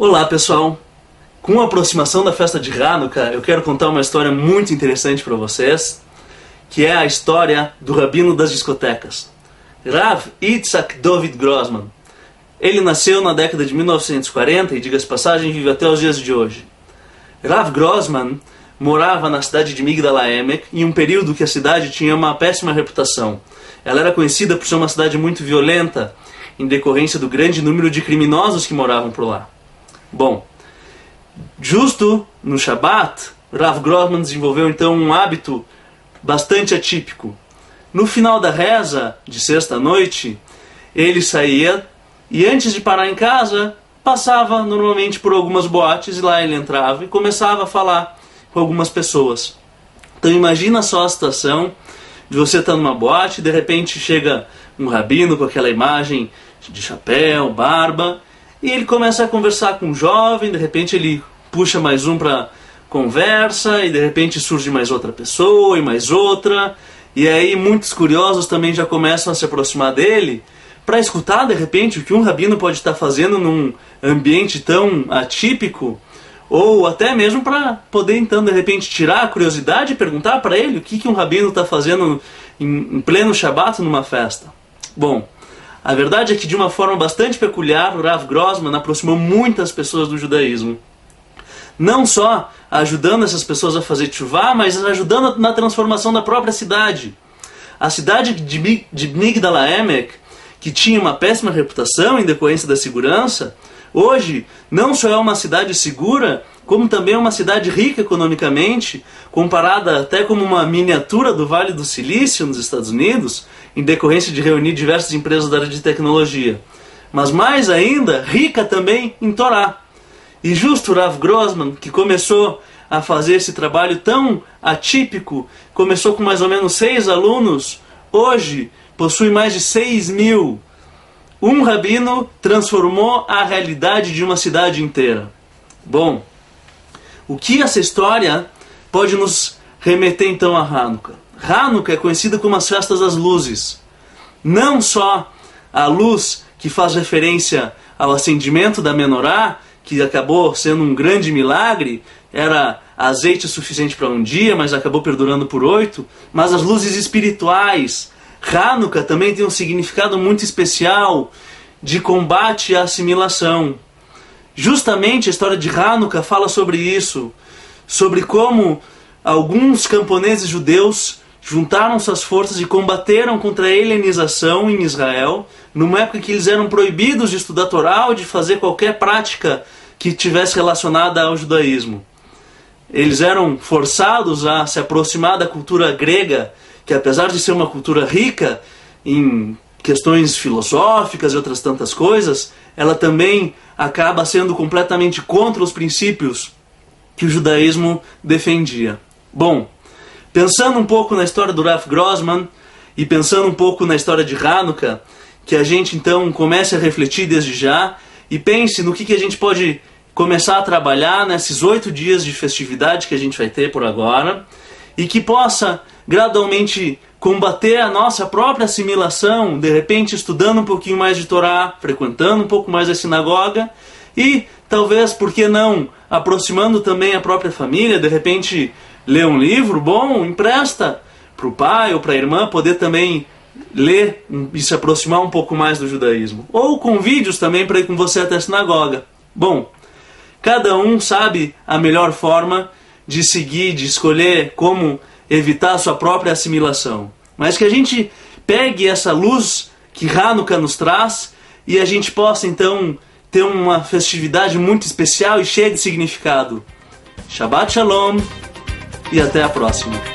Olá pessoal, com a aproximação da festa de Hanukkah eu quero contar uma história muito interessante para vocês, que é a história do rabino das discotecas, Rav Yitzhak Dovid Grossman. Ele nasceu na década de 1940 e, diga-se passagem, vive até os dias de hoje. Rav Grossman morava na cidade de Migdal HaEmek em um período que a cidade tinha uma péssima reputação. Ela era conhecida por ser uma cidade muito violenta, em decorrência do grande número de criminosos que moravam por lá. Bom, justo no Shabat, Rav Grossman desenvolveu então um hábito bastante atípico. No final da reza de sexta-noite, ele saía e antes de parar em casa, passava normalmente por algumas boates e lá ele entrava e começava a falar com algumas pessoas. Então imagina só a situação de você estar numa boate e de repente chega um rabino com aquela imagem de chapéu, barba, e ele começa a conversar com um jovem, de repente ele puxa mais um para conversa, e de repente surge mais outra pessoa, e mais outra, e aí muitos curiosos também já começam a se aproximar dele, para escutar de repente o que um rabino pode estar fazendo num ambiente tão atípico, ou até mesmo para poder então de repente tirar a curiosidade e perguntar para ele o que um rabino está fazendo em pleno Shabat numa festa. Bom, a verdade é que de uma forma bastante peculiar, o Rav Grossman aproximou muitas pessoas do judaísmo. Não só ajudando essas pessoas a fazer teshuvá, mas ajudando na transformação da própria cidade. A cidade de Migdal HaEmek, que tinha uma péssima reputação em decorrência da segurança, hoje não só é uma cidade segura, como também é uma cidade rica economicamente, comparada até como uma miniatura do Vale do Silício nos Estados Unidos, em decorrência de reunir diversas empresas da área de tecnologia. Mas mais ainda, rica também em Torá. E justo o Rav Grossman, que começou a fazer esse trabalho tão atípico, começou com mais ou menos 6 alunos, hoje possui mais de 6.000. Um rabino transformou a realidade de uma cidade inteira. Bom, o que essa história pode nos remeter então a Hanukkah? Hanukkah é conhecida como as festas das luzes. Não só a luz que faz referência ao acendimento da menorá, que acabou sendo um grande milagre, era azeite suficiente para um dia, mas acabou perdurando por 8, mas as luzes espirituais. Hanukkah também tem um significado muito especial de combate à assimilação. Justamente a história de Hanukkah fala sobre isso, sobre como alguns camponeses judeus juntaram suas forças e combateram contra a helenização em Israel, numa época que eles eram proibidos de estudar Torá ou de fazer qualquer prática que estivesse relacionada ao judaísmo. Eles eram forçados a se aproximar da cultura grega, que apesar de ser uma cultura rica em questões filosóficas e outras tantas coisas, ela também acaba sendo completamente contra os princípios que o judaísmo defendia. Bom, pensando um pouco na história do Rav Grossman e pensando um pouco na história de Hanukkah, que a gente então comece a refletir desde já e pense no que a gente pode começar a trabalhar nesses 8 dias de festividade que a gente vai ter por agora e que possa gradualmente combater a nossa própria assimilação, de repente estudando um pouquinho mais de Torá, frequentando um pouco mais a sinagoga e talvez, por que não, aproximando também a própria família, de repente ler um livro bom, empresta para o pai ou para a irmã poder também ler e se aproximar um pouco mais do judaísmo. Ou com vídeos também para ir com você até a sinagoga. Bom, cada um sabe a melhor forma de seguir, de escolher como evitar a sua própria assimilação. Mas que a gente pegue essa luz que Hanukkah nos traz e a gente possa então ter uma festividade muito especial e cheia de significado. Shabbat Shalom e até a próxima.